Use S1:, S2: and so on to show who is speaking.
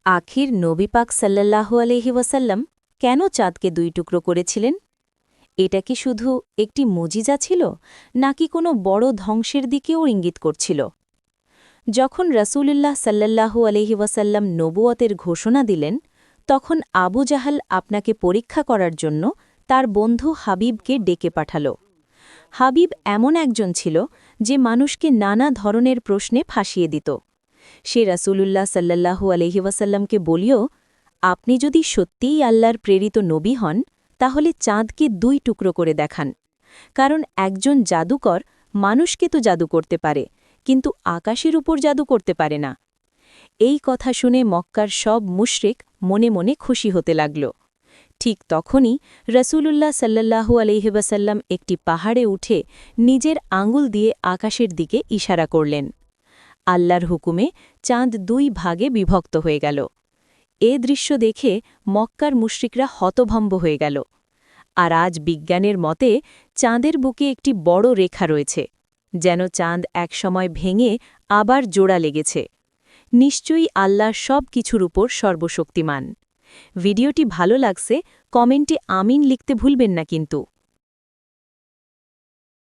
S1: আখির নবী পাক সাল্লাল্লাহু আলাইহি ওয়াসাল্লাম কেন চাঁদকে দুই টুকরো করেছিলেন? এটা কি শুধু একটি মুজিজা ছিল, নাকি কোনো বড় ধ্বংসের দিকেও ইঙ্গিত করছিল? যখন রাসূলুল্লাহ সাল্লাল্লাহু আলাইহি ওয়াসাল্লাম নবুয়তের ঘোষণা দিলেন, তখন আবু জাহাল আপনাকে পরীক্ষা করার জন্য তার বন্ধু হাবিবকে ডেকে পাঠাল। হাবিব এমন একজন ছিল যে মানুষকে নানা ধরনের প্রশ্নে ফাঁসিয়ে দিত। সে রাসূলুল্লাহ সাল্লাল্লাহু আলাইহি ওয়াসাল্লামকে বলিও, আপনি যদি সত্যিই আল্লাহর প্রেরিত নবী হন, তাহলে চাঁদকে দুই টুকরো করে দেখান। কারণ একজন জাদুকর মানুষকে তো জাদু করতে পারে, কিন্তু আকাশের উপর জাদু করতে পারে না। এই কথা শুনে মক্কার সব মুশরিক মনে মনে খুশি হতে লাগল। ঠিক তখনই রাসূলুল্লাহ সাল্লাল্লাহু আলাইহি ওয়াসাল্লাম একটি পাহাড়ে উঠে নিজের আঙুল দিয়ে আকাশের দিকে ইশারা করলেন। আল্লাহর হুকুমে চাঁদ দুই ভাগে বিভক্ত হয়ে গেল। এ দৃশ্য দেখে মক্কার মুশরিকরা হতভম্ব হয়ে গেল। আর আজ বিজ্ঞানের মতে চাঁদের বুকে একটি বড় রেখা রয়েছে, যেন চাঁদ একসময় ভেঙে আবার জোড়া লেগেছে। নিশ্চয়ই আল্লাহ সব কিছুর উপর সর্বশক্তিমান। ভিডিওটি ভালো লাগছে, কমেন্টে আমিন লিখতে ভুলবেন না কিন্তু।